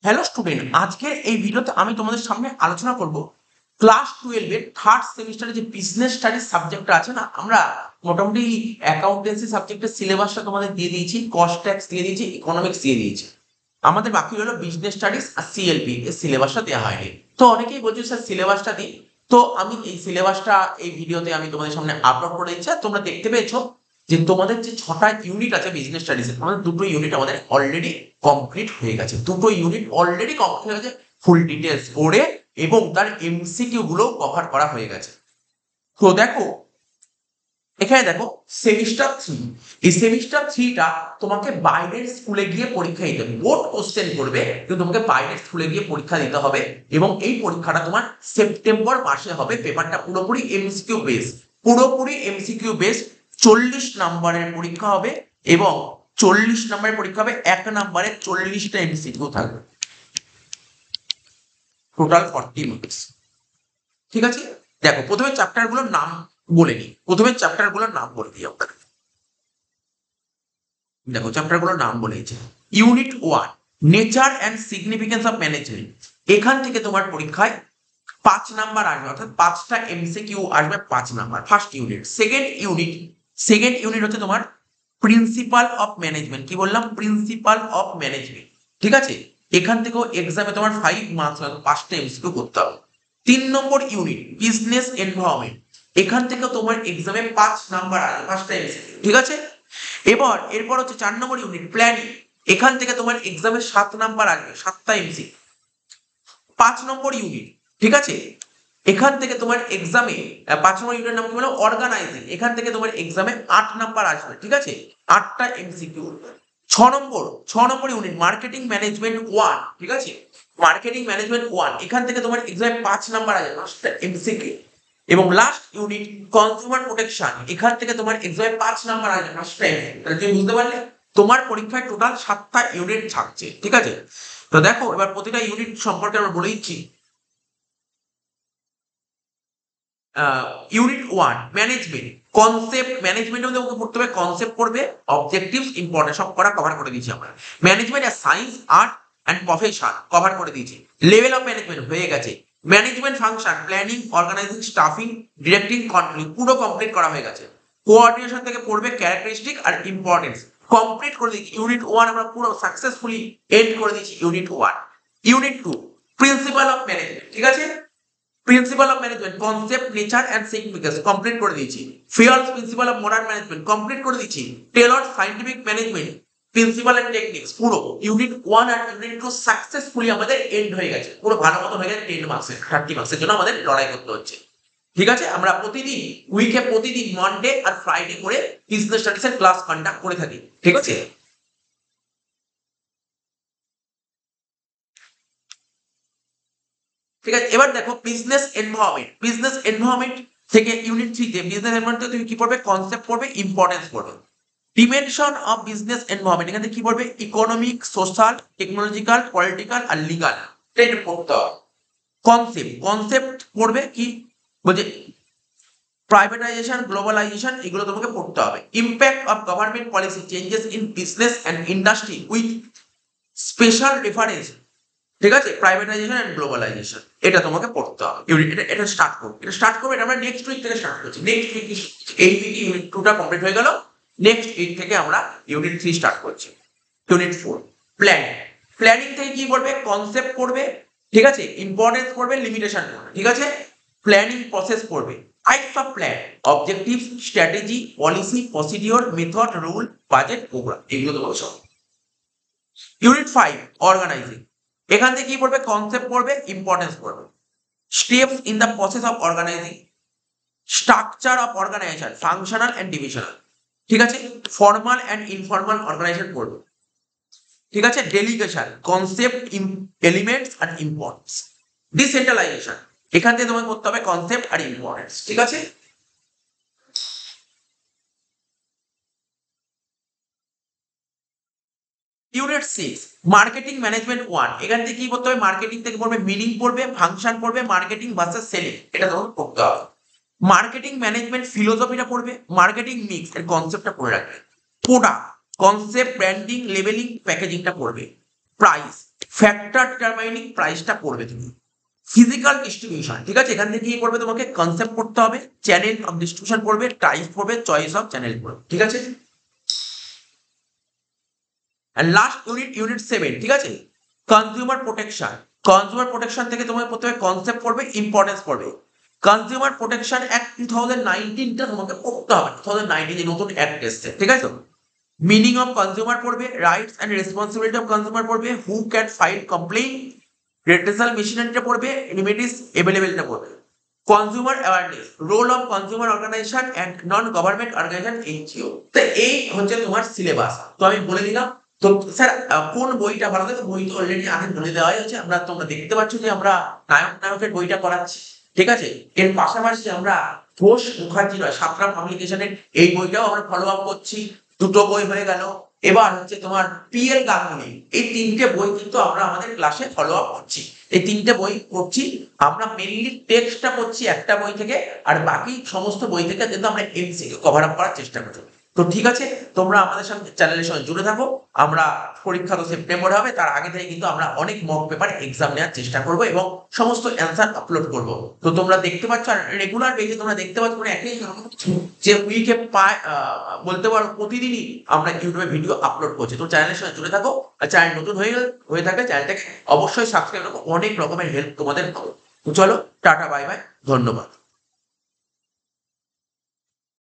Hello student, আজকের এই ভিডিওতে আমি তোমাদের সামনে আলোচনা করব ক্লাস 12 এর থার্ড সেমিস্টারে যে বিজনেস স্টাডিজ সাবজেক্টটা আছে না, আমরা মোটামুটি অ্যাকাউন্টেন্সি সাবজেক্টের সিলেবাসটা তোমাদের দিয়ে দিয়েছি, কস্ট ট্যাক্স দিয়ে দিয়েছি, ইকোনমিক্স দিয়ে দিয়েছি। আমাদের বাকি হলো বিজনেস স্টাডিজ আর সিএলপি এর সিলেবাসটা দেওয়া হয়নি। তো অনেকেই বলছো স্যার সিলেবাসটা দিই, তো আমি এই সিলেবাসটা এই ভিডিওতে আমি তোমাদের সামনে আপলোড করে দিচ্ছি। আর তোমরা দেখতে পেয়েছো যে তোমাদের যে 6টা ইউনিট আছে বিজনেস স্টাডিজ এর, আমাদের 2টো ইউনিট আমাদের অলরেডি কমপ্লিট হয়ে গেছে। 2টো ইউনিট অলরেডি কমপ্লিট হয়ে গেছে ফুল ডিটেলস পড়ে, এবং তার এমসিকিউ গুলো কভার করা হয়ে গেছে। তো দেখো এখানে দেখো সেমিস্টার 3, এই সেমিস্টার 3টা তোমাকে বাইরের স্কুলে গিয়ে পরীক্ষা দিতে হবে। বোর্ড কোশ্চেন করবে কিন্তু তোমাকে বাইরের স্কুলে গিয়ে পরীক্ষা দিতে হবে, এবং এই পরীক্ষাটা তোমার সেপ্টেম্বর মাসে হবে। পেপারটা পুরোপুরি এমসিকিউ বেস, পুরোপুরি এমসিকিউ বেস। 40 নম্বরের পরীক্ষা হবে, এবং 40 নম্বরের পরীক্ষা হবে, 1 নম্বরে 40টা এমসিকিউ থাকবে, টোটাল 40 মার্কস। ঠিক আছে, দেখো প্রথমে চ্যাপ্টার গুলোর নাম বলে নিই, প্রথমে চ্যাপ্টার গুলোর নাম বলে দিই আপনাদের। দেখো চ্যাপ্টার গুলোর নাম বলেছে। Unit 1, nature and significance of management. এখান থেকে তোমার পরীক্ষায় 5 নাম্বার আসবে, অর্থাৎ 5টা এমসিকিউ আসবে 5 number. First unit. Second unit হচ্ছে তোমার প্রিন্সিপাল অফ ম্যানেজমেন্ট। কি বললাম? Principal of management. ঠিক আছে, এখান থেকেও এক্সামে তোমার 5 মার্কস, 5টা এমসিকিউ করতে হবে। 3 নম্বর ইউনিট বিজনেস এনভায়রনমেন্ট। এখান থেকে তোমার এক্সামে 5 নাম্বার আসবে, 5টা এমসিকিউ। ঠিক আছে, এরপর হচ্ছে 4 নম্বর ইউনিট প্ল্যানিং। এখান থেকে তোমার এক্সামে 7 নাম্বার আসবে, 7টা এমসিকিউ। 5 নম্বর ইউনিট, ঠিক আছে, এখান থেকে তোমার এক্সামে 5 নম্বর ইউনিটের নাম কি বলো? অর্গানাইজিং। এখান থেকে তোমার এক্সামে 8 নাম্বার আসবে, ঠিক আছে, 8টা এমসিকিউ। 6 নম্বর ইউনিট মার্কেটিং ম্যানেজমেন্ট 1, ঠিক আছে, মার্কেটিং ম্যানেজমেন্ট 1। এখান থেকে তোমার এক্সামে 5 নাম্বার আসবে, 5টা এমসিকিউ। এবং লাস্ট ইউনিট কনজিউমার প্রোটেকশন। এখান থেকে তোমার এক্সামে 5 নাম্বার আসবে, 5টা এমসিকিউ। তাহলে তুমি বুঝতে পারলে তোমার পরীক্ষায় টোটাল 7টা ইউনিট থাকছে। ঠিক আছে, তো দেখো এবার প্রতিটা ইউনিট সম্পর্কে আমরা বলে দিচ্ছি। Unit 1 management concept. ম্যানেজমেন্টের মধ্যে ওকে পড়তে হবে কনসেপ্ট পড়বে, অবজেক্টিভস ইম্পর্টেন্ট সব কভার করে দিয়েছি আমরা। ম্যানেজমেন্ট আর science, art and profession cover করে দিয়েছি। লেভেল অফ ম্যানেজমেন্ট হয়ে গেছে। Management function planning, organizing, staffing, directing, controlling পুরো কমপ্লিট করা হয়ে গেছে। কোঅর্ডিনেশন থেকে পড়বে ক্যারেক্টারিস্টিক আর ইম্পর্টেন্স, কমপ্লিট করে দিয়েছি। ইউনিট 1 আমরা পুরো সাকসেসফুলি এন্ড করে দিয়েছি unit 1। Unit 2 principal of management, ঠিক আছে, principal of management concept, nature and significance complete করে দিয়েছি। Fayol's principal of modern management complete করে দিয়েছি। Taylor scientific management principal and techniques পুরো ইউনিট 1 আর ইউনিট 2 সাকসেসফুলি আমাদের এন্ড হয়ে গেছে, পুরো ভালো মতো হয়ে গেছে। 10 মার্কসের 30 মার্কসের জন্য আমাদের লড়াই করতে হচ্ছে। ঠিক আছে, আমরা প্রতিদিন প্রতিদিন মনডে আর ফ্রাইডে করে বিজনেস স্টাডিজ এর ক্লাস কন্ডাক্ট করে থাকি। ঠিক আছে, ঠিক আছে, এবার দেখো বিজনেস এনভায়রনমেন্ট। বিজনেস এনভায়রনমেন্ট থেকে ইউনিট 3 তে বিজনেস এনভায়রনমেন্ট থেকে তুমি কি পড়বে? কনসেপ্ট পড়বে, ইম্পর্টেন্স পড়বে। ডিমেনশন অফ বিজনেস এনভায়রনমেন্ট, এখানে কি পড়বে? ইকোনমিক, সোশ্যাল, টেকনোলজিক্যাল, পলিটিক্যাল আর লিগাল, এটা পড়তে হবে। কনসেপ্ট পড়বে কি বলছে? প্রাইভেটাইজেশন, গ্লোবালাইজেশন, এগুলো তোমাকে পড়তে হবে। Impact of government policy changes in business and industry with special reference, ঠিক আছে, প্রাইভেটাইজেশন এন্ড গ্লোবালাইজেশন, এটা তোমাকে পড়তে হবে। ইউনিট এটা স্টার্ট করবে এটা আমরা নেক্সট উইক থেকে স্টার্ট করছি। নেক্সট উইক এই উইকে ইউনিট 2টা কমপ্লিট হয়ে গেল। নেক্সট উইক থেকে আমরা ইউনিট 3 স্টার্ট করছি। Unit 4 planning. প্ল্যানিং থেকে কি পড়বে? কনসেপ্ট পড়বে, ঠিক আছে, ইম্পর্টেন্স পড়বে, লিমিটেশন পড়বে, ঠিক আছে, প্ল্যানিং প্রসেস পড়বে। Types of plan, objectives, strategy, policy, procedure, method, rule, budget, program, এগুলো তোমাকে সব। Unit 5 organizing. এখান থেকে কি পড়বে? কনসেপ্ট পড়বে, ইম্পর্টেন্স পড়বে। Steps in the process of organizing, structure of organization, functional and divisional, ঠিক আছে, ফর্মাল এন্ড ইনফর্মাল অর্গানাইজেশন পড়বে, ঠিক আছে, ডেলিগেশন, কনসেপ্ট, এলিমেন্টস আর ইম্পর্টেন্স, ডিসেন্ট্রালাইজেশন, এখান থেকে তোমাকে করতে হবে কনসেপ্ট আর ইম্পর্টেন্স, ঠিক আছে। ইউনিট 6 মার্কেটিং ম্যানেজমেন্ট 1, এখান থেকে কি করতে হবে? মার্কেটিং থেকে পড়বে, মিনিং পড়বে, ফাংশন পড়বে, মার্কেটিং ভার্সেস সেলিং, এটা তোমাকে পড়তে হবে। মার্কেটিং ম্যানেজমেন্ট ফিলোসফিটা পড়বে, মার্কেটিং মিক্স এর কনসেপ্টটা পড়ে রাখবে। প্রোডাক্ট, কনসেপ্ট, ব্র্যান্ডিং, লেবেলিং, প্যাকেজিংটা পড়বে। প্রাইস, ফ্যাক্টর ডিটারমাইনিং প্রাইসটা পড়বে তুমি। ফিজিক্যাল ডিস্ট্রিবিউশন, ঠিক আছে, এখান থেকে কি করবে, তোমাকে কনসেপ্ট পড়তে হবে, চ্যানেল অফ ডিস্ট্রিবিউশন পড়বে, টাইপ পড়বে, চয়েস অফ চ্যানেল পড়বে, ঠিক আছে। এন্ড লাস্ট ইউনিট 7, ঠিক আছে, কনজিউমার প্রোটেকশন। কনজিউমার প্রোটেকশন থেকে তোমাকে প্রথমে কনসেপ্ট পড়বে, ইম্পর্টেন্স পড়বে। কনজিউমার প্রোটেকশন অ্যাক্ট 2019টা তোমাকে পড়তে হবে, 2019 যে নতুন অ্যাক্ট এসেছে, ঠিক আছে। মিনিং অফ কনজিউমার পড়বে, rights and responsibility of consumer পড়বে, who can file complain, redressal মেশিনারিটা পড়বে, রেমেডিস অ্যাভেলেবলটা পড়বে। Consumer awareness, role of consumer organization and non government organization, NGO. তো এই হচ্ছে তোমার সিলেবাস। তো আমি বলে দিলাম। তো স্যার কোন বইটা ভালো লাগে, বই তো অলরেডি আগে বলে দেওয়াই হচ্ছে। আমরা, তোমরা দেখতে পাচ্ছ যে আমরা নায়কের বইটা করাচ্ছি, ঠিক আছে। এর পাশাপাশি আমরা ঘোষ মুখার্জি সাতরা পাবলিকেশনের এই বইটাও আমরা ফলো আপ করছি। দুটো বই হয়ে গেল। এবার হচ্ছে তোমার পিএল গাঙ্গুলি, এই 3টে বই কিন্তু আমরা আমাদের ক্লাসে ফলো আপ করছি। এই 3টে বই পড়ছি আমরা, মেইনলি টেক্সটটা পড়ছি একটা বই থেকে, আর বাকি সমস্ত বই থেকে কিন্তু আমরা এমসিকিউ কভার আপ করার চেষ্টা করছি। তো ঠিক আছে, তোমরা আমাদের সঙ্গে চ্যানেলের সঙ্গে জুড়ে থাকো। আমরা, পরীক্ষা তো সেপ্টেম্বরে হবে, তার আগে থেকে কিন্তু আমরা অনেক মক পেপার এক্সাম নেওয়ার চেষ্টা করব এবং সমস্ত অ্যান্সার আপলোড করব। তো তোমরা দেখতে পাচ্ছ, আর রেগুলার বেসে তোমরা দেখতে পাচ্ছ, মানে একই যে উইকে বলতে পারো প্রতিদিনই আমরা ইউটিউবে ভিডিও আপলোড করছি। তো চ্যানেলের সঙ্গে জুড়ে থাকো। আর চ্যানেল নতুন হয়ে থাকে, চ্যানেলটাকে অবশ্যই সাবস্ক্রাইব করো, অনেক রকমের হেল্প তোমাদের পাবো। তো চলো, টাটা, বাই বাই, ধন্যবাদ।